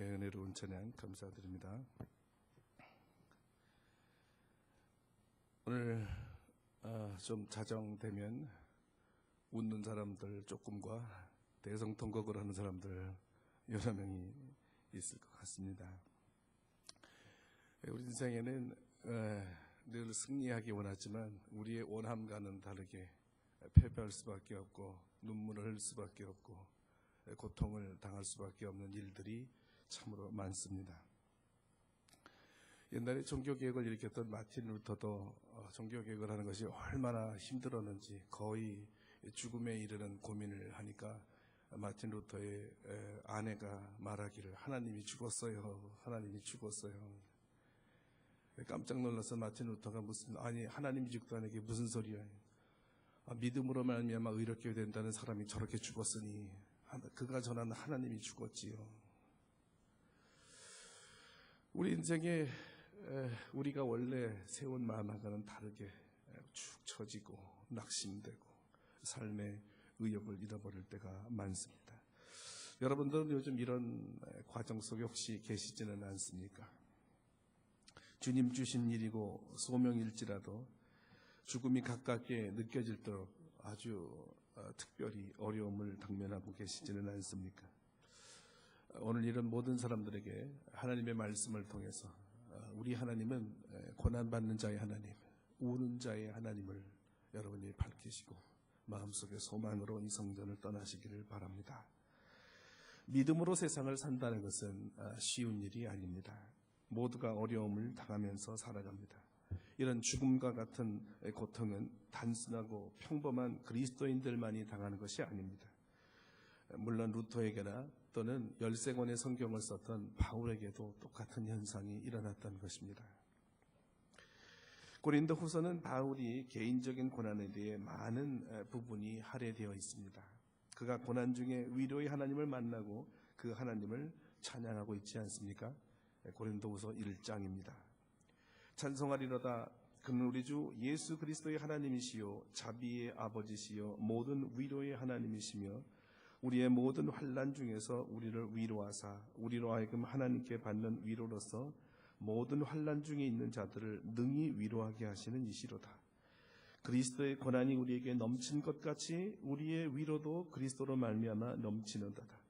은혜로운 찬양 감사드립니다. 오늘 좀 자정되면 웃는 사람들 조금과 대성통곡을 하는 사람들 여러 명이 있을 것 같습니다. 우리 인생에는 늘 승리하기 원하지만 우리의 원함과는 다르게 패배할 수밖에 없고 눈물을 흘릴 수밖에 없고 고통을 당할 수밖에 없는 일들이 참으로 많습니다. 옛날에 종교개혁을 일으켰던 마틴 루터도 종교개혁을 하는 것이 얼마나 힘들었는지 거의 죽음에 이르는 고민을 하니까 마틴 루터의 아내가 말하기를 하나님이 죽었어요. 하나님이 죽었어요. 깜짝 놀라서 마틴 루터가 하나님이 죽다는 게 무슨 소리야. 믿음으로 말미암아 의롭게 된다는 사람이 저렇게 죽었으니 그가 전하는 하나님이 죽었지요. 우리 인생에 우리가 원래 세운 마음과는 다르게 축 처지고 낙심되고 삶의 의욕을 잃어버릴 때가 많습니다. 여러분들은 요즘 이런 과정 속에 혹시 계시지는 않습니까? 주님 주신 일이고 소명일지라도 죽음이 가깝게 느껴질도록 아주 특별히 어려움을 당면하고 계시지는 않습니까? 오늘 이런 모든 사람들에게 하나님의 말씀을 통해서 우리 하나님은 고난받는 자의 하나님, 우는 자의 하나님을 여러분이 밝히시고 마음속에 소망으로 이 성전을 떠나시기를 바랍니다. 믿음으로 세상을 산다는 것은 쉬운 일이 아닙니다. 모두가 어려움을 당하면서 살아갑니다. 이런 죽음과 같은 고통은 단순하고 평범한 그리스도인들만이 당하는 것이 아닙니다. 물론 루터에게나 또는 13권의 성경을 썼던 바울에게도 똑같은 현상이 일어났던 것입니다. 고린도 후서는 바울이 개인적인 고난에 대해 많은 부분이 할애되어 있습니다. 그가 고난 중에 위로의 하나님을 만나고 그 하나님을 찬양하고 있지 않습니까? 고린도 후서 1장입니다. 찬송하리로다 그는 우리 주 예수 그리스도의 하나님이시요 자비의 아버지시요 모든 위로의 하나님이시며 우리의 모든 환난 중에서 우리를 위로하사 우리로 하여금 하나님께 받는 위로로서 모든 환난 중에 있는 자들을 능히 위로하게 하시는 이시로다. 그리스도의 고난이 우리에게 넘친 것 같이 우리의 위로도 그리스도로 말미암아 넘치는도다.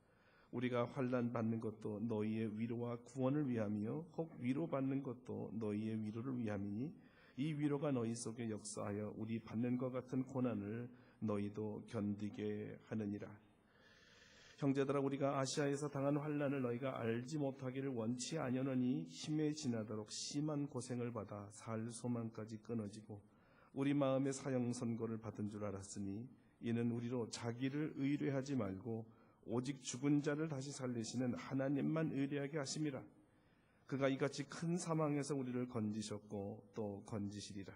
우리가 환난 받는 것도 너희의 위로와 구원을 위함이요 혹 위로받는 것도 너희의 위로를 위함이니 이 위로가 너희 속에 역사하여 우리 받는 것 같은 고난을 너희도 견디게 하느니라. 형제들아 우리가 아시아에서 당한 환난을 너희가 알지 못하기를 원치 아니하노니 힘에 지나도록 심한 고생을 받아 살 소망까지 끊어지고 우리 마음의 사형 선고를 받은 줄 알았으니 이는 우리로 자기를 의뢰하지 말고 오직 죽은 자를 다시 살리시는 하나님만 의뢰하게 하심이라. 그가 이같이 큰 사망에서 우리를 건지셨고 또 건지시리라.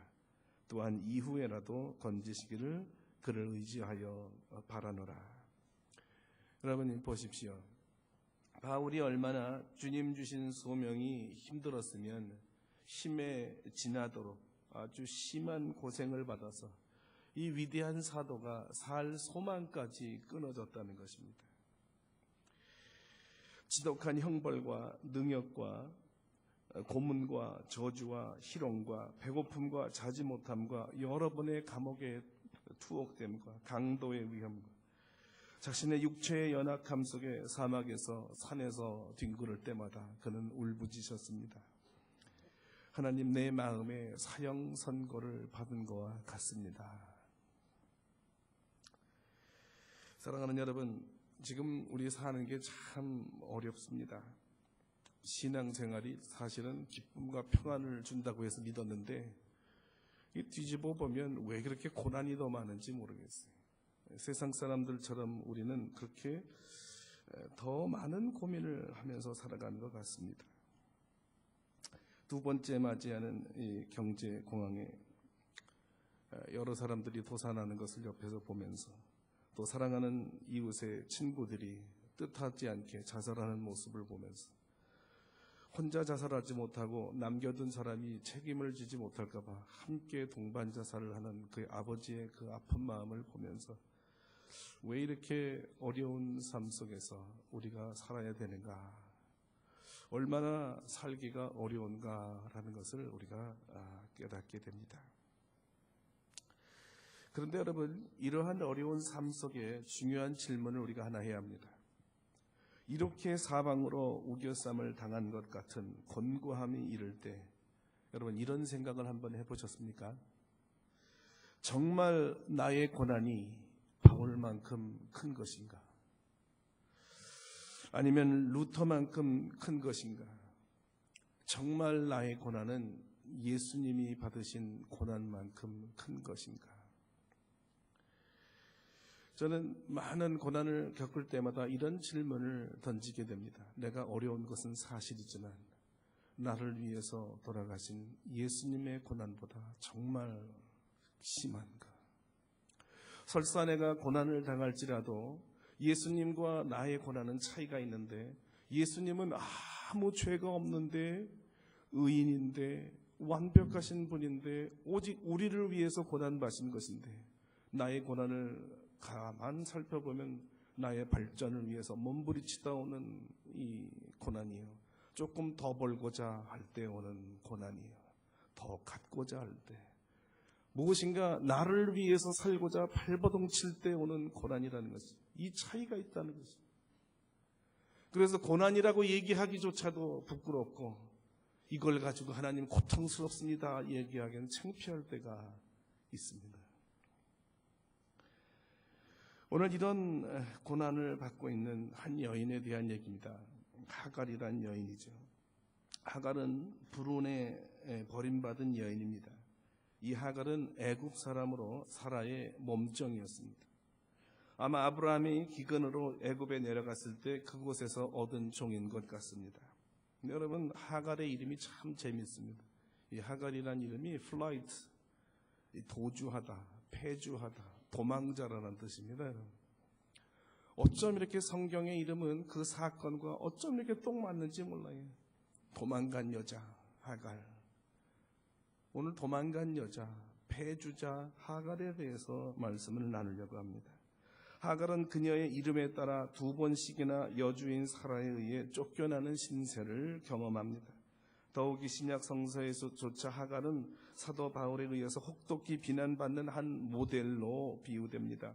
또한 이후에라도 건지시기를 그를 의지하여 바라노라. 여러분 보십시오. 바울이 얼마나 주님 주신 소명이 힘들었으면 힘에 지나도록 아주 심한 고생을 받아서 이 위대한 사도가 살 소망까지 끊어졌다는 것입니다. 지독한 형벌과 능욕과 고문과 저주와 희롱과 배고픔과 자지 못함과 여러 번의 감옥에 투옥됨과 강도의 위험과 자신의 육체의 연약함 속에 사막에서 산에서 뒹구를 때마다 그는 울부짖었습니다. 하나님 내 마음에 사형 선고를 받은 것과 같습니다. 사랑하는 여러분, 지금 우리 사는 게 참 어렵습니다. 신앙생활이 사실은 기쁨과 평안을 준다고 해서 믿었는데 뒤집어 보면 왜 그렇게 고난이 더 많은지 모르겠어요. 세상 사람들처럼 우리는 그렇게 더 많은 고민을 하면서 살아가는 것 같습니다. 두 번째 맞이하는 이 경제 공황에 여러 사람들이 도산하는 것을 옆에서 보면서 또 사랑하는 이웃의 친구들이 뜻하지 않게 자살하는 모습을 보면서 혼자 자살하지 못하고 남겨둔 사람이 책임을 지지 못할까 봐 함께 동반 자살을 하는 그 아버지의 그 아픈 마음을 보면서 왜 이렇게 어려운 삶 속에서 우리가 살아야 되는가? 얼마나 살기가 어려운가라는 것을 우리가 깨닫게 됩니다. 그런데 여러분, 이러한 어려운 삶 속에 중요한 질문을 우리가 하나 해야 합니다. 이렇게 사방으로 우겨쌈을 당한 것 같은 곤고함이 이를 때 여러분, 이런 생각을 한번 해보셨습니까? 정말 나의 고난이 바울만큼 큰 것인가? 아니면 루터만큼 큰 것인가? 정말 나의 고난은 예수님이 받으신 고난만큼 큰 것인가? 저는 많은 고난을 겪을 때마다 이런 질문을 던지게 됩니다. 내가 어려운 것은 사실이지만 나를 위해서 돌아가신 예수님의 고난보다 정말 심한가? 설사 내가 고난을 당할지라도 예수님과 나의 고난은 차이가 있는데, 예수님은 아무 죄가 없는데 의인인데 완벽하신 분인데 오직 우리를 위해서 고난받으신 것인데, 나의 고난을 가만 살펴보면 나의 발전을 위해서 몸부림치다 오는 이 고난이요, 조금 더 벌고자 할 때 오는 고난이요, 더 갖고자 할 때, 무엇인가 나를 위해서 살고자 발버둥 칠 때 오는 고난이라는 것이, 이 차이가 있다는 것이. 그래서 고난이라고 얘기하기조차도 부끄럽고, 이걸 가지고 하나님 고통스럽습니다 얘기하기에는 창피할 때가 있습니다. 오늘 이런 고난을 받고 있는 한 여인에 대한 얘기입니다. 하갈이란 여인이죠. 하갈은 불온에 버림받은 여인입니다. 이 하갈은 애굽 사람으로 사라의 몸종이었습니다. 아마 아브라함이 기근으로 애굽에 내려갔을 때 그곳에서 얻은 종인 것 같습니다. 여러분, 하갈의 이름이 참 재밌습니다. 이 하갈이란 이름이 flight, 도주하다, 폐주하다, 도망자라는 뜻입니다. 어쩜 이렇게 성경의 이름은 그 사건과 어쩜 이렇게 똥 맞는지 몰라요. 도망간 여자 하갈. 오늘 도망간 여자, 폐주자 하갈에 대해서 말씀을 나누려고 합니다. 하갈은 그녀의 이름에 따라 2번씩이나 여주인 사라에 의해 쫓겨나는 신세를 경험합니다. 더욱이 신약 성서에서조차 하갈은 사도 바울에 의해서 혹독히 비난받는 한 모델로 비유됩니다.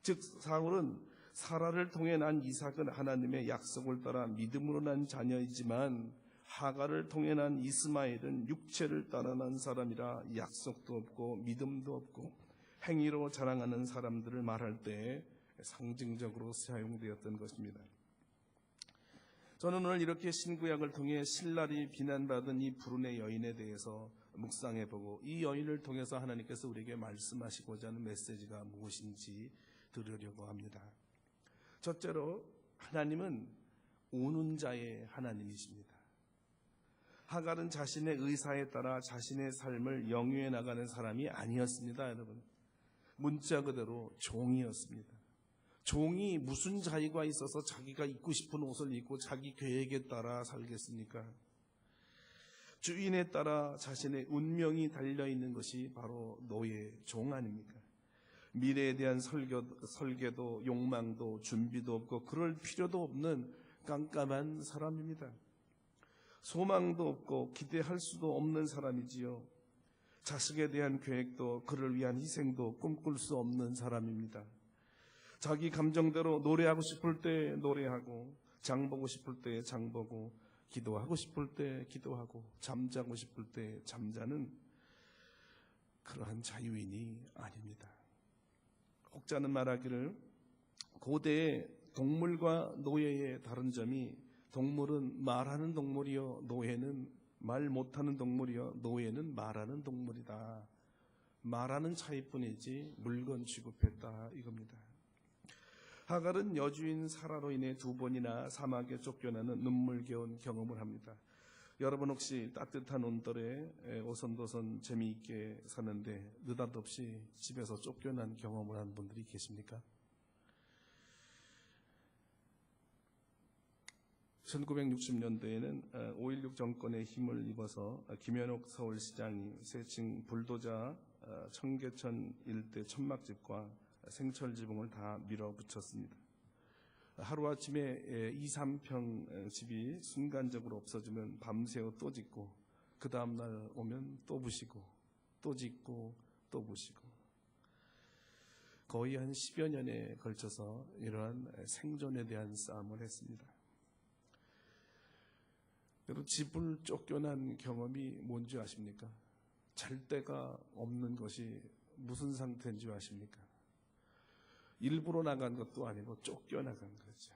즉, 사울은 사라를 통해 난 이삭은 하나님의 약속을 따라 믿음으로 난 자녀이지만, 하갈을 통해 난 이스마엘은 육체를 따라 난 사람이라 약속도 없고 믿음도 없고 행위로 자랑하는 사람들을 말할 때 상징적으로 사용되었던 것입니다. 저는 오늘 이렇게 신구약을 통해 신랄히 비난받은 이 불운의 여인에 대해서 묵상해보고, 이 여인을 통해서 하나님께서 우리에게 말씀하시고자 하는 메시지가 무엇인지 들으려고 합니다. 첫째로, 하나님은 오는 자의 하나님이십니다. 하갈은 자신의 의사에 따라 자신의 삶을 영위해 나가는 사람이 아니었습니다. 여러분, 문자 그대로 종이었습니다. 종이 무슨 자유가 있어서 자기가 입고 싶은 옷을 입고 자기 계획에 따라 살겠습니까? 주인에 따라 자신의 운명이 달려있는 것이 바로 노예, 종 아닙니까? 미래에 대한 설계도, 욕망도, 준비도 없고 그럴 필요도 없는 깜깜한 사람입니다. 소망도 없고 기대할 수도 없는 사람이지요. 자식에 대한 계획도 그를 위한 희생도 꿈꿀 수 없는 사람입니다. 자기 감정대로 노래하고 싶을 때 노래하고, 장 보고 싶을 때 장 보고, 기도하고 싶을 때 기도하고, 잠자고 싶을 때 잠자는 그러한 자유인이 아닙니다. 혹자는 말하기를, 고대의 동물과 노예의 다른 점이, 동물은 말하는 동물이요, 노예는 말 못하는 동물이요, 노예는 말하는 동물이다. 말하는 차이뿐이지 물건 취급했다, 이겁니다. 하갈은 여주인 사라로 인해 2번이나 사막에 쫓겨나는 눈물겨운 경험을 합니다. 여러분, 혹시 따뜻한 온돌에 오손도손 재미있게 사는데 느닷없이 집에서 쫓겨난 경험을 한 분들이 계십니까? 1960년대에는 5.16 정권의 힘을 입어서 김현옥 서울시장이 새칭 불도저 청계천 일대 천막집과 생철지붕을 다 밀어붙였습니다. 하루아침에 2, 3평 집이 순간적으로 없어지면 밤새워 또 짓고, 그 다음날 오면 또 부시고, 또 짓고, 또 부시고, 거의 한 10여 년에 걸쳐서 이러한 생존에 대한 싸움을 했습니다. 여러분, 집을 쫓겨난 경험이 뭔지 아십니까? 잘 데가 없는 것이 무슨 상태인지 아십니까? 일부러 나간 것도 아니고 쫓겨나간 거죠.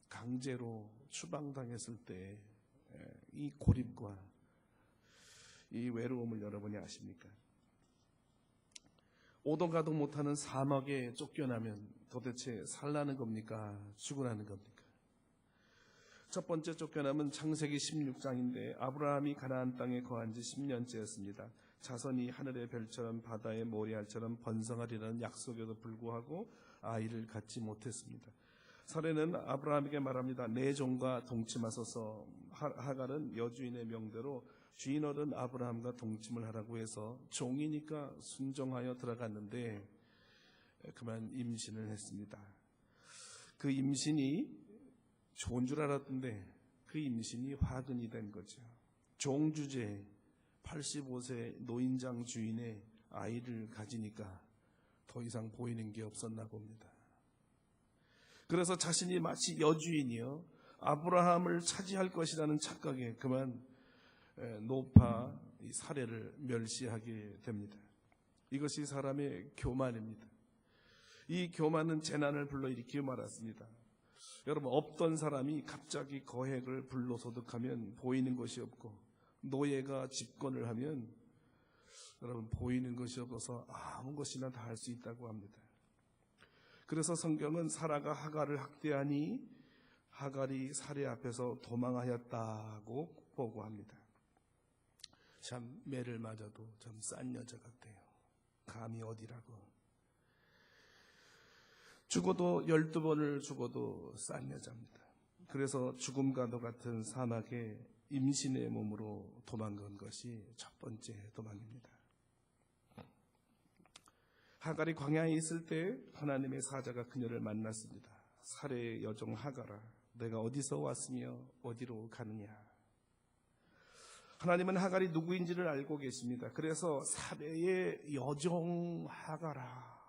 강제로 추방당했을 때 이 고립과 이 외로움을 여러분이 아십니까? 오도 가도 못하는 사막에 쫓겨나면 도대체 살라는 겁니까? 죽으라는 겁니까? 첫 번째 쫓겨남은 창세기 16장인데 아브라함이 가나안 땅에 거한 지 10년째였습니다. 자손이 하늘의 별처럼 바다의 모래알처럼 번성하리라는 약속에도 불구하고 아이를 갖지 못했습니다. 사례는 아브라함에게 말합니다. 내 종과 동침하소서. 하갈은 여주인의 명대로 주인어른 아브라함과 동침을 하라고 해서 종이니까 순종하여 들어갔는데 그만 임신을 했습니다. 그 임신이 좋은 줄 알았던데 그 임신이 화근이 된 거죠. 종주제 85세 노인장 주인의 아이를 가지니까 더 이상 보이는 게 없었나 봅니다. 그래서 자신이 마치 여주인이요 아브라함을 차지할 것이라는 착각에 그만 노파 이 사례를 멸시하게 됩니다. 이것이 사람의 교만입니다. 이 교만은 재난을 불러일으키고 말았습니다. 여러분, 없던 사람이 갑자기 거액을 불로소득하면 보이는 것이 없고, 노예가 집권을 하면 여러분 보이는 것이 없어서 아무 것이나 다 할 수 있다고 합니다. 그래서 성경은 사라가 하갈을 학대하니 하갈이 사례 앞에서 도망하였다고 보고합니다. 참 매를 맞아도 참 싼 여자 같아요. 감히 어디라고. 죽어도 12번을 죽어도 싼 여자입니다. 그래서 죽음과도 같은 사막에 임신의 몸으로 도망간 것이 첫 번째 도망입니다. 하갈이 광야에 있을 때 하나님의 사자가 그녀를 만났습니다. 사례의 여종 하갈아, 내가 어디서 왔으며 어디로 가느냐. 하나님은 하갈이 누구인지를 알고 계십니다. 그래서 사례의 여종 하갈아,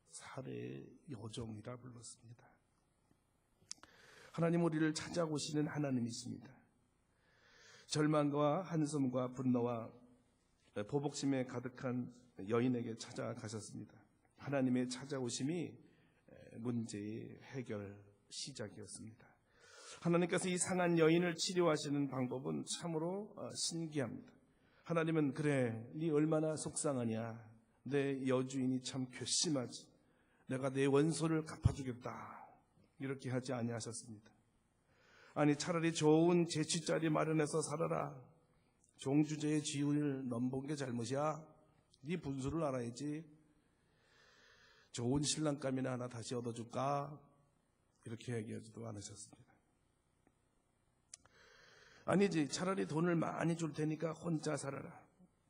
사례의 여종이라 불렀습니다. 하나님 우리를 찾아오시는 하나님이십니다. 절망과 한숨과 분노와 보복심에 가득한 여인에게 찾아가셨습니다. 하나님의 찾아오심이 문제의 해결 시작이었습니다. 하나님께서 이 상한 여인을 치료하시는 방법은 참으로 신기합니다. 하나님은 그래, 네 얼마나 속상하냐. 내 여주인이 참 괘씸하지. 내가 내 원소를 갚아주겠다. 이렇게 하지 아니하셨습니다. 아니, 차라리 좋은 재취자리 마련해서 살아라. 종주제의 지위를 넘본 게 잘못이야. 네 분수를 알아야지. 좋은 신랑감이나 하나 다시 얻어줄까? 이렇게 얘기하지도 않으셨습니다. 아니지, 차라리 돈을 많이 줄 테니까 혼자 살아라.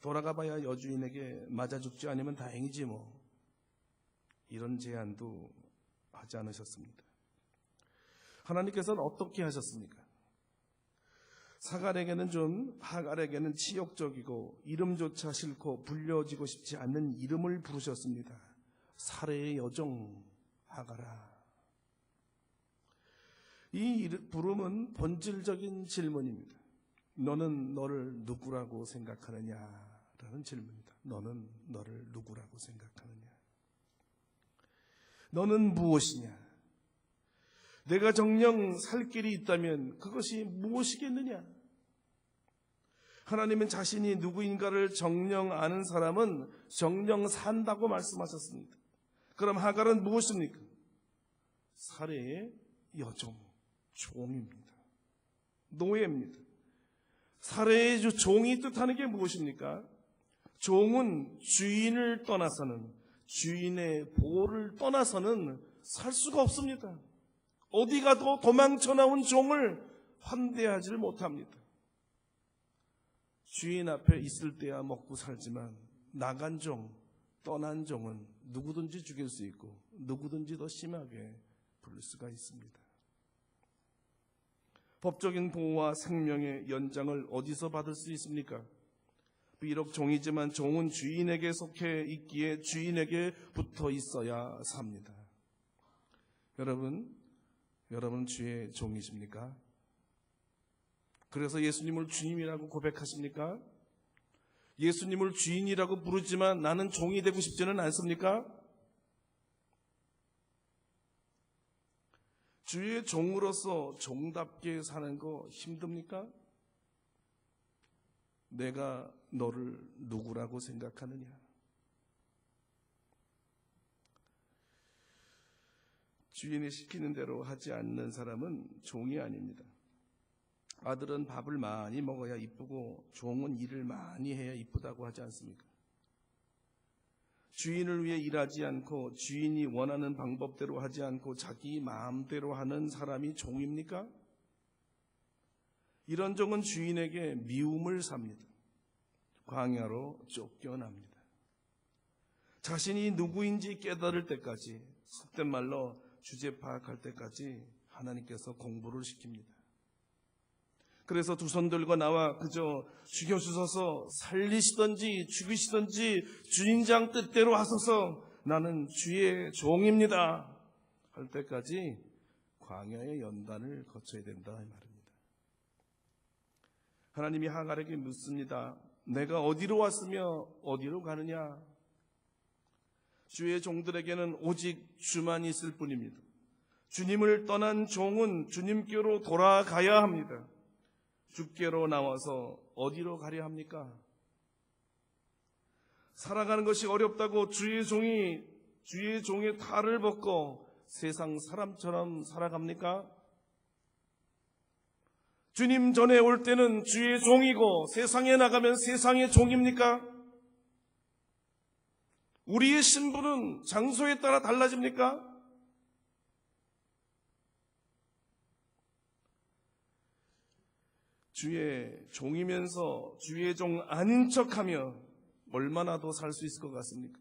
돌아가봐야 여주인에게 맞아 죽지 않으면 다행이지 뭐. 이런 제안도 하지 않으셨습니다. 하나님께서는 어떻게 하셨습니까? 하갈에게는 치욕적이고 이름조차 싫고 불려지고 싶지 않는 이름을 부르셨습니다. 사례의 여종 하갈아. 이 부름은 본질적인 질문입니다. 너는 너를 누구라고 생각하느냐라는 질문입니다. 너는 너를 누구라고 생각하느냐? 너는 무엇이냐? 내가 정녕 살 길이 있다면 그것이 무엇이겠느냐? 하나님은 자신이 누구인가를 정녕 아는 사람은 정녕 산다고 말씀하셨습니다. 그럼 하갈은 무엇입니까? 사례의 여종, 종입니다. 노예입니다. 사례의 종이 뜻하는 게 무엇입니까? 종은 주인을 떠나서는, 주인의 보호를 떠나서는 살 수가 없습니다. 어디 가도 도망쳐 나온 종을 환대하지를 못합니다. 주인 앞에 있을 때야 먹고 살지만 나간 종, 떠난 종은 누구든지 죽일 수 있고 누구든지 더 심하게 부를 수가 있습니다. 법적인 보호와 생명의 연장을 어디서 받을 수 있습니까? 비록 종이지만 종은 주인에게 속해 있기에 주인에게 붙어 있어야 삽니다. 여러분 주의 종이십니까? 그래서 예수님을 주님이라고 고백하십니까? 예수님을 주인이라고 부르지만 나는 종이 되고 싶지는 않습니까? 주의 종으로서 종답게 사는 거 힘듭니까? 내가 너를 누구라고 생각하느냐? 주인이 시키는 대로 하지 않는 사람은 종이 아닙니다. 아들은 밥을 많이 먹어야 이쁘고 종은 일을 많이 해야 이쁘다고 하지 않습니까? 주인을 위해 일하지 않고 주인이 원하는 방법대로 하지 않고 자기 마음대로 하는 사람이 종입니까? 이런 종은 주인에게 미움을 삽니다. 광야로 쫓겨납니다. 자신이 누구인지 깨달을 때까지, 속된 말로 주제 파악할 때까지 하나님께서 공부를 시킵니다. 그래서 두 손 들고 나와 그저 죽여주소서, 살리시든지 죽이시든지 주인장 뜻대로 하소서, 나는 주의 종입니다 할 때까지 광야의 연단을 거쳐야 된다 이 말입니다. 하나님이 하갈에게 묻습니다. 내가 어디로 왔으며 어디로 가느냐? 주의 종들에게는 오직 주만 있을 뿐입니다. 주님을 떠난 종은 주님께로 돌아가야 합니다. 주께로 나와서 어디로 가려 합니까? 살아가는 것이 어렵다고 주의 종의 탈을 벗고 세상 사람처럼 살아갑니까? 주님 전에 올 때는 주의 종이고 세상에 나가면 세상의 종입니까? 우리의 신분은 장소에 따라 달라집니까? 주의 종이면서 주의 종 아닌 척하며 얼마나 더 살 수 있을 것 같습니까?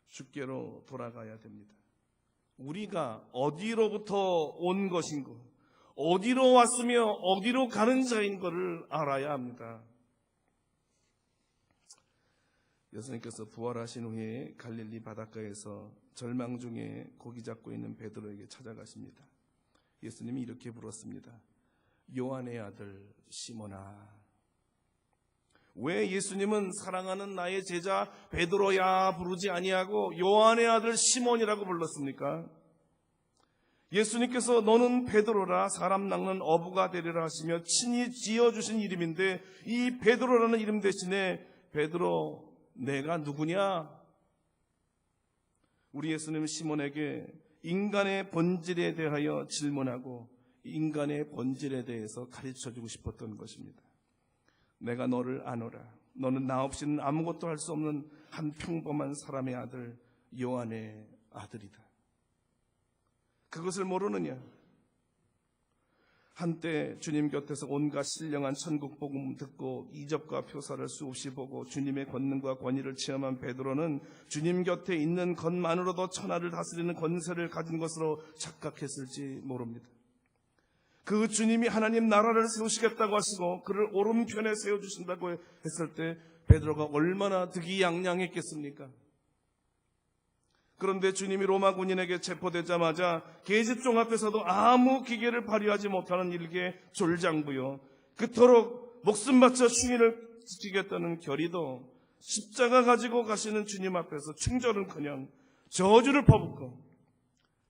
주께로 돌아가야 됩니다. 우리가 어디로부터 온 것인고 어디로 왔으며 어디로 가는 자인 것을 알아야 합니다. 예수님께서 부활하신 후에 갈릴리 바닷가에서 절망 중에 고기 잡고 있는 베드로에게 찾아가십니다. 예수님이 이렇게 물었습니다. 요한의 아들 시몬아. 왜 예수님은 사랑하는 나의 제자 베드로야 부르지 아니하고 요한의 아들 시몬이라고 불렀습니까? 예수님께서 너는 베드로라 사람 낚는 어부가 되리라 하시며 친히 지어주신 이름인데 이 베드로라는 이름 대신에 베드로 내가 누구냐? 우리 예수님은 시몬에게 인간의 본질에 대하여 질문하고 인간의 본질에 대해서 가르쳐주고 싶었던 것입니다. 내가 너를 아노라. 너는 나 없이는 아무것도 할 수 없는 한 평범한 사람의 아들 요한의 아들이다. 그것을 모르느냐? 한때 주님 곁에서 온갖 신령한 천국 복음 듣고 이적과 표사를 수없이 보고 주님의 권능과 권위를 체험한 베드로는 주님 곁에 있는 것만으로도 천하를 다스리는 권세를 가진 것으로 착각했을지 모릅니다. 그 주님이 하나님 나라를 세우시겠다고 하시고 그를 오른편에 세워주신다고 했을 때 베드로가 얼마나 득이양양했겠습니까? 그런데 주님이 로마 군인에게 체포되자마자 계집종 앞에서도 아무 기계를 발휘하지 못하는 일개 졸장부요, 그토록 목숨 바쳐 주인을 지키겠다는 결의도 십자가 가지고 가시는 주님 앞에서 충절은커녕 저주를 퍼붓고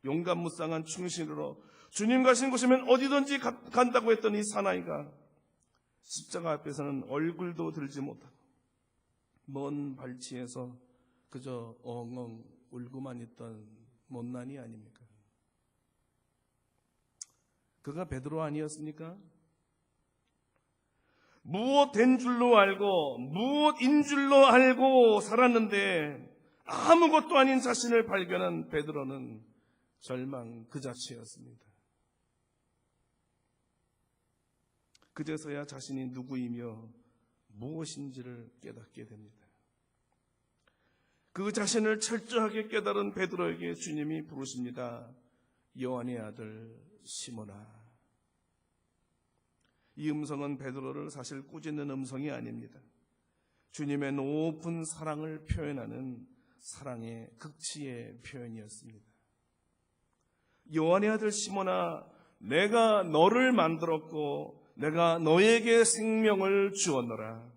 용감무쌍한 충신으로 주님 가신 곳이면 어디든지 간다고 했던 이 사나이가 십자가 앞에서는 얼굴도 들지 못하고 먼 발치에서 그저 엉엉 울고만 있던 못난이 아닙니까? 그가 베드로 아니었습니까? 무엇된 줄로 알고 무엇인 줄로 알고 살았는데 아무것도 아닌 자신을 발견한 베드로는 절망 그 자체였습니다. 그제서야 자신이 누구이며 무엇인지를 깨닫게 됩니다. 그 자신을 철저하게 깨달은 베드로에게 주님이 부르십니다. 요한의 아들 시몬아. 이 음성은 베드로를 사실 꾸짖는 음성이 아닙니다. 주님의 높은 사랑을 표현하는 사랑의 극치의 표현이었습니다. 요한의 아들 시몬아, 내가 너를 만들었고 내가 너에게 생명을 주었노라.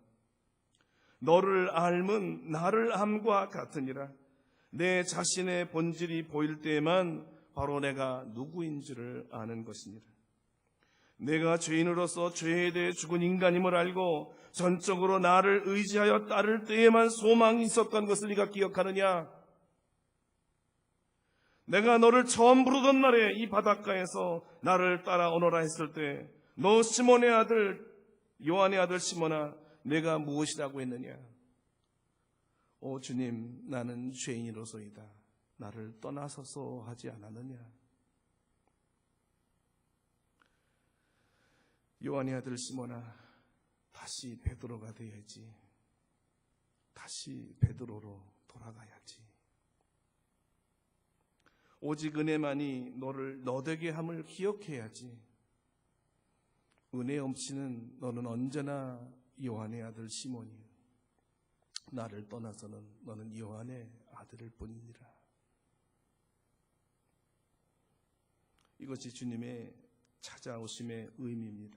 너를 알면 나를 암과 같으니라. 내 자신의 본질이 보일 때에만 바로 내가 누구인지를 아는 것이니라. 내가 죄인으로서 죄에 대해 죽은 인간임을 알고 전적으로 나를 의지하여 따를 때에만 소망이 있었던 것을 네가 기억하느냐? 내가 너를 처음 부르던 날에 이 바닷가에서 나를 따라오너라 했을 때 너 시몬의 아들, 요한의 아들 시몬아, 내가 무엇이라고 했느냐? 오 주님, 나는 죄인으로서이다. 나를 떠나서서 하지 않았느냐? 요한의 아들 시몬아, 다시 베드로가 되어야지. 다시 베드로로 돌아가야지. 오직 은혜만이 너를 너되게 함을 기억해야지. 은혜 없이는 너는 언제나 요한의 아들 시몬이요, 나를 떠나서는 너는 요한의 아들일 뿐이니라. 이것이 주님의 찾아오심의 의미입니다.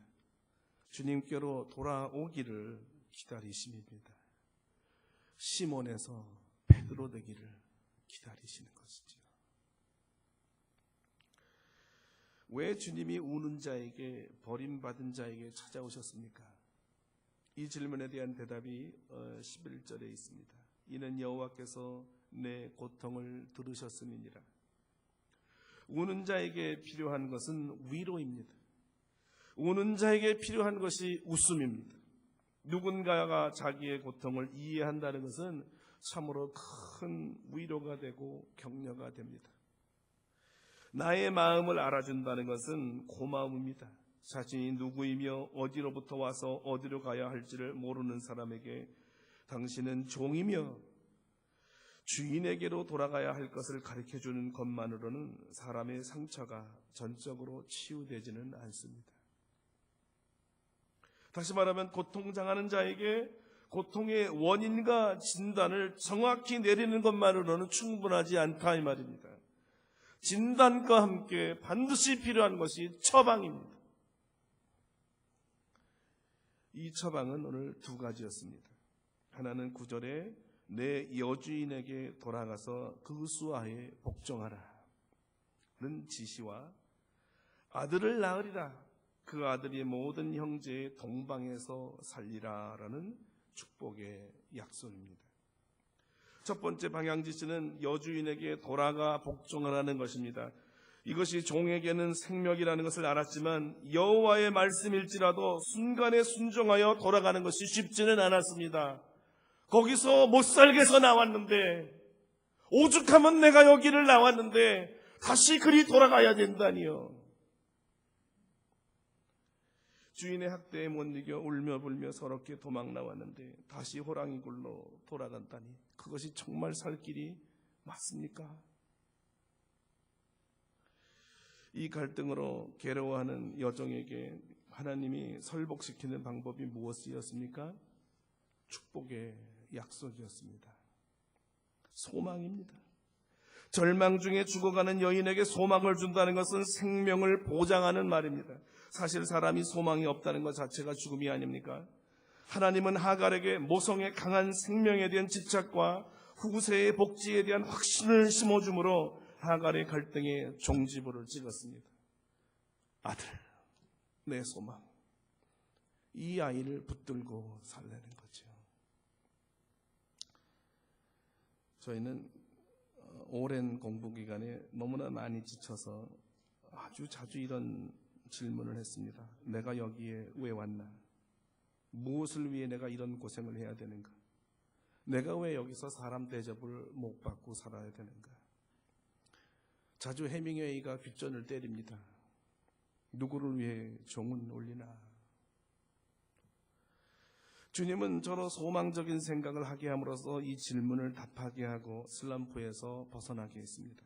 주님께로 돌아오기를 기다리심입니다. 시몬에서 베드로 되기를 기다리시는 것이죠. 왜 주님이 우는 자에게, 버림받은 자에게 찾아오셨습니까? 이 질문에 대한 대답이 11절에 있습니다. 이는 여호와께서 내 고통을 들으셨음이니라. 우는 자에게 필요한 것은 위로입니다. 우는 자에게 필요한 것이 웃음입니다. 누군가가 자기의 고통을 이해한다는 것은 참으로 큰 위로가 되고 격려가 됩니다. 나의 마음을 알아준다는 것은 고마움입니다. 자신이 누구이며 어디로부터 와서 어디로 가야 할지를 모르는 사람에게 당신은 종이며 주인에게로 돌아가야 할 것을 가르쳐주는 것만으로는 사람의 상처가 전적으로 치유되지는 않습니다. 다시 말하면 고통당하는 자에게 고통의 원인과 진단을 정확히 내리는 것만으로는 충분하지 않다 이 말입니다. 진단과 함께 반드시 필요한 것이 처방입니다. 이 처방은 오늘 두 가지였습니다. 하나는 9절에 내 여주인에게 돌아가서 그 수하에 복종하라 는 지시와 아들을 낳으리라, 그 아들이 모든 형제의 동방에서 살리라 라는 축복의 약속입니다. 첫 번째 방향 지시는 여주인에게 돌아가 복종하라는 것입니다. 이것이 종에게는 생명이라는 것을 알았지만 여호와의 말씀일지라도 순간에 순종하여 돌아가는 것이 쉽지는 않았습니다. 거기서 못 살게 해서 나왔는데, 오죽하면 내가 여기를 나왔는데 다시 그리 돌아가야 된다니요. 주인의 학대에 못 이겨 울며 불며 서럽게 도망 나왔는데 다시 호랑이 굴로 돌아간다니, 그것이 정말 살 길이 맞습니까? 이 갈등으로 괴로워하는 여종에게 하나님이 설복시키는 방법이 무엇이었습니까? 축복의 약속이었습니다. 소망입니다. 절망 중에 죽어가는 여인에게 소망을 준다는 것은 생명을 보장하는 말입니다. 사실 사람이 소망이 없다는 것 자체가 죽음이 아닙니까? 하나님은 하갈에게 모성의 강한 생명에 대한 집착과 후세의 복지에 대한 확신을 심어주므로 하갈의 갈등에 종지부를 찍었습니다. 아들, 내 소망, 이 아이를 붙들고 살라는 거죠. 저희는 오랜 공부 기간에 너무나 많이 지쳐서 아주 자주 이런 질문을 했습니다. 내가 여기에 왜 왔나? 무엇을 위해 내가 이런 고생을 해야 되는가? 내가 왜 여기서 사람 대접을 못 받고 살아야 되는가? 자주 해밍웨이가 귓전을 때립니다. 누구를 위해 종은 울리나? 주님은 저로 소망적인 생각을 하게 함으로써 이 질문을 답하게 하고 슬럼프에서 벗어나게 했습니다.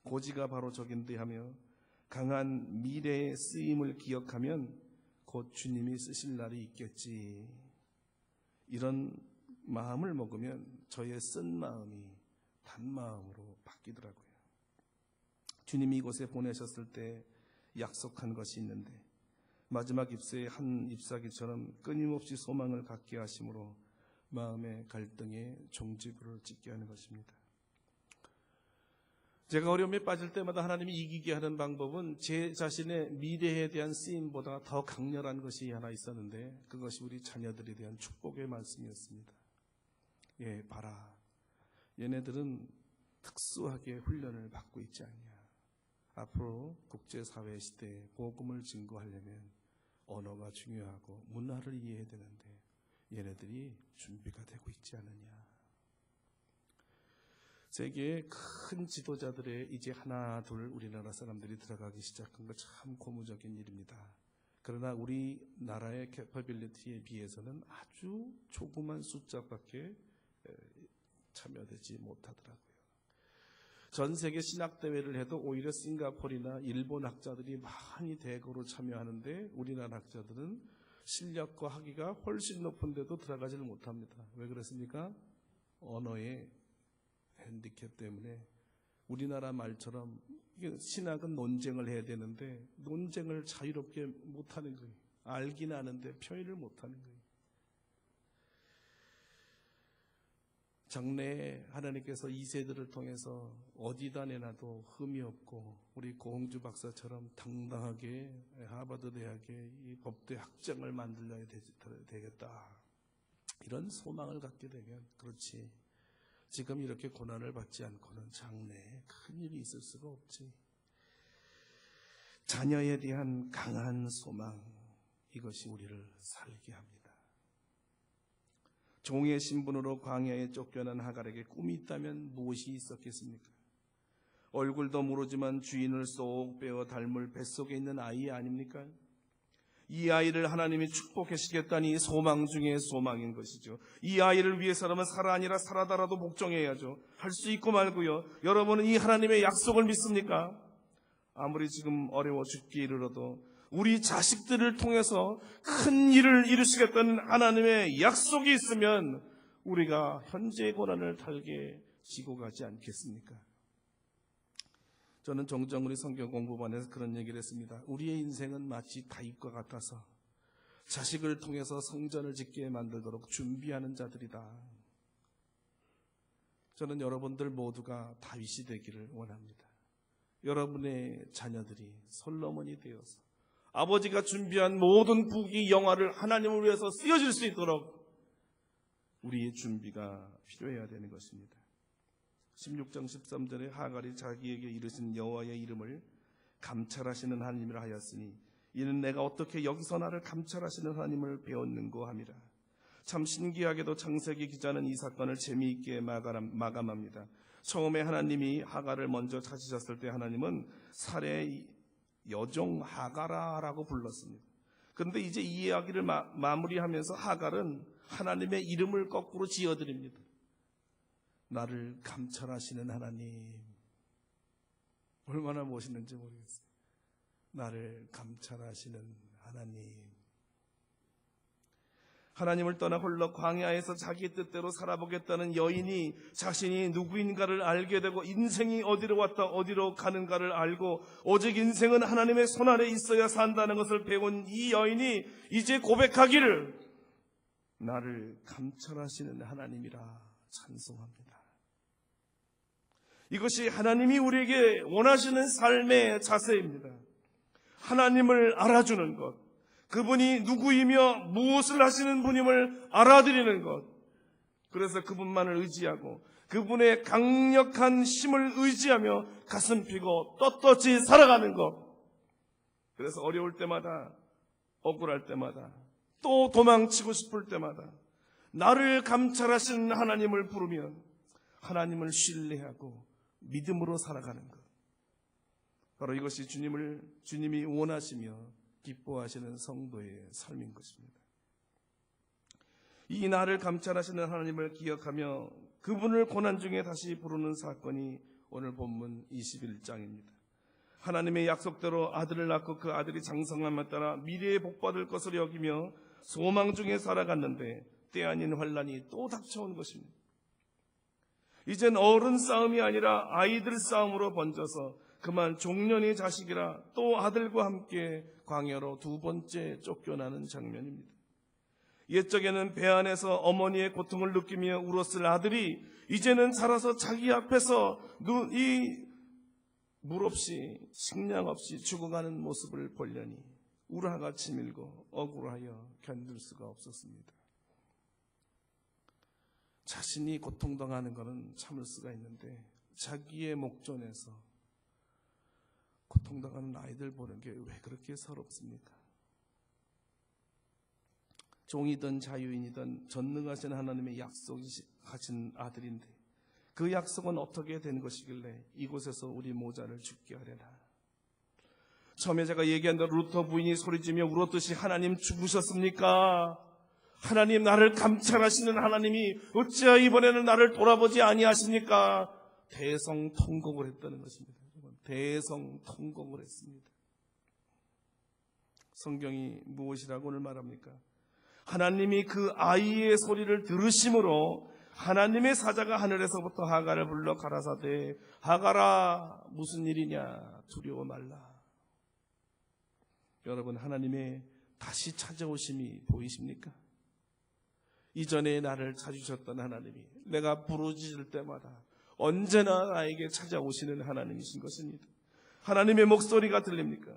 고지가 바로 적인데 하며 강한 미래의 쓰임을 기억하면 곧 주님이 쓰실 날이 있겠지. 이런 마음을 먹으면 저의 쓴 마음이 단 마음으로 바뀌더라고요. 주님이 이곳에 보내셨을 때 약속한 것이 있는데 마지막 ips의 한 잎사귀처럼 끊임없이 소망을 갖게 하심으로 마음의 갈등에 종지부를 찍게 하는 것입니다. 제가 어려움에 빠질 때마다 하나님이 이기게 하는 방법은 제 자신의 미래에 대한 쓰임보다 더 강렬한 것이 하나 있었는데 그것이 우리 자녀들에 대한 축복의 말씀이었습니다. 예, 봐라. 얘네들은 특수하게 훈련을 받고 있지 않냐. 앞으로 국제사회 시대에 복음을 증거하려면 언어가 중요하고 문화를 이해해야 되는데 얘네들이 준비가 되고 있지 않느냐. 세계의 큰 지도자들의 이제 하나 둘 우리나라 사람들이 들어가기 시작한 것 참 고무적인 일입니다. 그러나 우리나라의 캐퍼빌리티에 비해서는 아주 조그만 숫자밖에 참여되지 못하더라고요. 전 세계 신학대회를 해도 오히려 싱가포르나 일본 학자들이 많이 대거로 참여하는데 우리나라 학자들은 실력과 학위가 훨씬 높은데도 들어가지를 못합니다. 왜 그렇습니까? 언어의 핸디캡 때문에 우리나라 말처럼 신학은 논쟁을 해야 되는데 논쟁을 자유롭게 못하는 거예요. 알긴 아는데 표현을 못하는 거예요. 장래에 하나님께서 이 세대를 통해서 어디다 내놔도 흠이 없고 우리 고홍주 박사처럼 당당하게 하버드 대학의 이 법대 학장을 만들어야 되겠다. 이런 소망을 갖게 되면 그렇지. 지금 이렇게 고난을 받지 않고는 장래에 큰 일이 있을 수가 없지. 자녀에 대한 강한 소망, 이것이 우리를 살게 합니다. 종의 신분으로 광야에 쫓겨난 하갈에게 꿈이 있다면 무엇이 있었겠습니까? 얼굴도 모르지만 주인을 쏙 빼어 닮을 뱃속에 있는 아이 아닙니까? 이 아이를 하나님이 축복하시겠다니 소망 중에 소망인 것이죠. 이 아이를 위해서라면 살아 아니라 살아다라도 복종해야죠. 할 수 있고 말고요. 여러분은 이 하나님의 약속을 믿습니까? 아무리 지금 어려워 죽기 이르러도 우리 자식들을 통해서 큰 일을 이루시겠다는 하나님의 약속이 있으면 우리가 현재의 고난을 달게 지고 가지 않겠습니까? 저는 종종 우리 성경 공부반에서 그런 얘기를 했습니다. 우리의 인생은 마치 다윗과 같아서 자식을 통해서 성전을 짓게 만들도록 준비하는 자들이다. 저는 여러분들 모두가 다윗이 되기를 원합니다. 여러분의 자녀들이 솔로몬이 되어서 아버지가 준비한 모든 부귀 영화를 하나님을 위해서 쓰여질 수 있도록 우리의 준비가 필요해야 되는 것입니다. 16장 13절에 하갈이 자기에게 이르신 여호와의 이름을 감찰하시는 하나님이라 하였으니 이는 내가 어떻게 여기서 나를 감찰하시는 하나님을 배웠는고 함이라. 참 신기하게도 창세기 기자는 이 사건을 재미있게 마감합니다. 처음에 하나님이 하갈을 먼저 찾으셨을 때 하나님은 살의 여종 하가라라고 불렀습니다. 그런데 이제 이 이야기를 마무리하면서 하갈은 하나님의 이름을 거꾸로 지어드립니다. 나를 감찰하시는 하나님. 얼마나 멋있는지 모르겠어요. 나를 감찰하시는 하나님. 하나님을 떠나 홀로 광야에서 자기 뜻대로 살아보겠다는 여인이 자신이 누구인가를 알게 되고 인생이 어디로 왔다 어디로 가는가를 알고 오직 인생은 하나님의 손안에 있어야 산다는 것을 배운 이 여인이 이제 고백하기를 나를 감찰하시는 하나님이라 찬송합니다. 이것이 하나님이 우리에게 원하시는 삶의 자세입니다. 하나님을 알아주는 것, 그분이 누구이며 무엇을 하시는 분임을 알아들이는 것, 그래서 그분만을 의지하고 그분의 강력한 힘을 의지하며 가슴 피고 떳떳이 살아가는 것. 그래서 어려울 때마다, 억울할 때마다, 또 도망치고 싶을 때마다 나를 감찰하시는 하나님을 부르면 하나님을 신뢰하고 믿음으로 살아가는 것. 바로 이것이 주님이 원하시며 기뻐하시는 성도의 삶인 것입니다. 이 나를 감찰하시는 하나님을 기억하며 그분을 고난 중에 다시 부르는 사건이 오늘 본문 21장입니다. 하나님의 약속대로 아들을 낳고 그 아들이 장성함에 따라 미래에 복받을 것을 여기며 소망 중에 살아갔는데 때 아닌 환란이 또 닥쳐온 것입니다. 이젠 어른 싸움이 아니라 아이들 싸움으로 번져서 그만 종년의 자식이라 또 아들과 함께 광야로 두 번째 쫓겨나는 장면입니다. 옛적에는 배 안에서 어머니의 고통을 느끼며 울었을 아들이 이제는 자라서 자기 앞에서 물 없이 식량 없이 죽어가는 모습을 보려니 우라가 치밀고 억울하여 견딜 수가 없었습니다. 자신이 고통당하는 것은 참을 수가 있는데 자기의 목전에서 고통당하는 아이들 보는 게 왜 그렇게 서럽습니까? 종이든 자유인이든 전능하신 하나님의 약속하신 아들인데 그 약속은 어떻게 된 것이길래 이곳에서 우리 모자를 죽게 하려나. 처음에 제가 얘기한 대로 루터 부인이 소리지며 울었듯이 하나님 죽으셨습니까? 하나님 나를 감찰하시는 하나님이 어찌하여 이번에는 나를 돌아보지 아니하십니까? 대성통곡을 했다는 것입니다. 대성통곡을 했습니다. 성경이 무엇이라고 오늘 말합니까? 하나님이 그 아이의 소리를 들으심으로 하나님의 사자가 하늘에서부터 하갈을 불러 가라사대 하갈아 무슨 일이냐 두려워 말라. 여러분 하나님의 다시 찾아오심이 보이십니까? 이전에 나를 찾으셨던 하나님이 내가 부르짖을 때마다 언제나 나에게 찾아오시는 하나님이신 것입니다. 하나님의 목소리가 들립니까?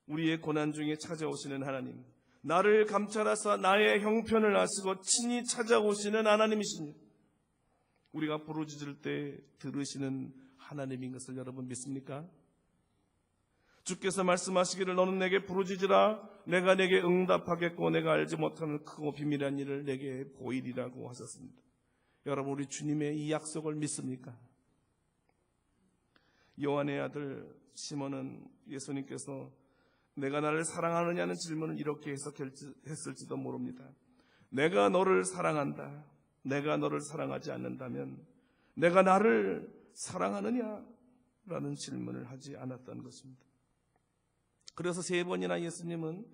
우리의 고난 중에 찾아오시는 하나님, 나를 감찰하사 나의 형편을 아시고 친히 찾아오시는 하나님이십니다. 우리가 부르짖을 때 들으시는 하나님인 것을 여러분 믿습니까? 주께서 말씀하시기를 너는 내게 부르짖으라 내가 내게 응답하겠고 내가 알지 못하는 크고 비밀한 일을 내게 보이리라고 하셨습니다. 여러분 우리 주님의 이 약속을 믿습니까? 요한의 아들 시몬은 예수님께서 내가 나를 사랑하느냐는 질문을 이렇게 해석했을지도 모릅니다. 내가 너를 사랑한다. 내가 너를 사랑하지 않는다면 내가 나를 사랑하느냐? 라는 질문을 하지 않았다는 것입니다. 그래서 3번이나 예수님은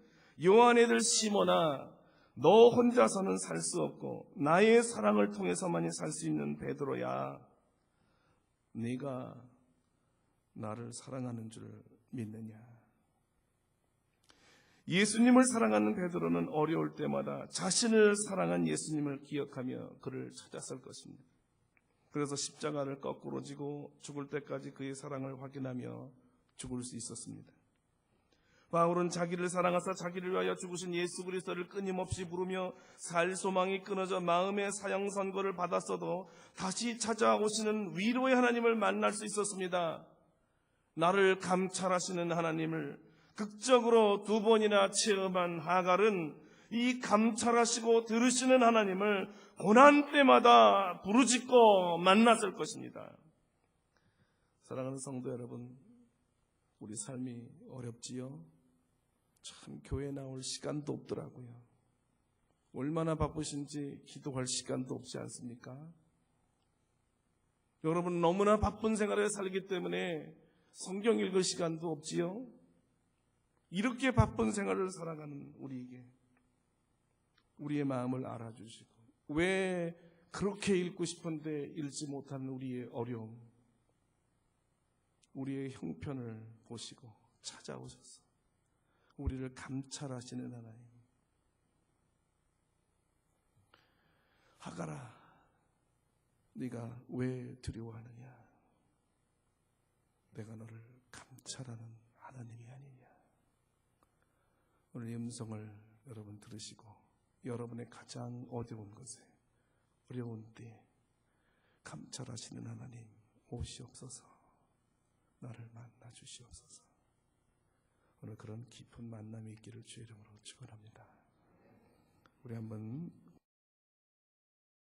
요한의 아들 시몬아 너 혼자서는 살 수 없고 나의 사랑을 통해서만이 살 수 있는 베드로야 네가 나를 사랑하는 줄 믿느냐. 예수님을 사랑하는 베드로는 어려울 때마다 자신을 사랑한 예수님을 기억하며 그를 찾았을 것입니다. 그래서 십자가를 거꾸로 지고 죽을 때까지 그의 사랑을 확인하며 죽을 수 있었습니다. 바울은 자기를 사랑하사 자기를 위하여 죽으신 예수 그리스도를 끊임없이 부르며 살 소망이 끊어져 마음의 사형 선고를 받았어도 다시 찾아오시는 위로의 하나님을 만날 수 있었습니다. 나를 감찰하시는 하나님을 극적으로 2번이나 체험한 하갈은 이 감찰하시고 들으시는 하나님을 고난 때마다 부르짖고 만났을 것입니다. 사랑하는 성도 여러분, 우리 삶이 어렵지요? 참 교회 나올 시간도 없더라고요. 얼마나 바쁘신지 기도할 시간도 없지 않습니까? 여러분 너무나 바쁜 생활을 살기 때문에 성경 읽을 시간도 없지요? 이렇게 바쁜 생활을 살아가는 우리에게 우리의 마음을 알아주시고 왜 그렇게 읽고 싶은데 읽지 못하는 우리의 어려움, 우리의 형편을 보시고 찾아오셔서 우리를 감찰하시는 하나님. 하갈아, 네가 왜 두려워하느냐? 내가 너를 감찰하는 하나님이 아니냐. 오늘 이 음성을 여러분 들으시고 여러분의 가장 어려운 것에 어려운 때에 감찰하시는 하나님 오시옵소서. 나를 만나 주시옵소서. 오늘 그런 깊은 만남이 있기를 주의 이름으로 축원합니다. 우리 한번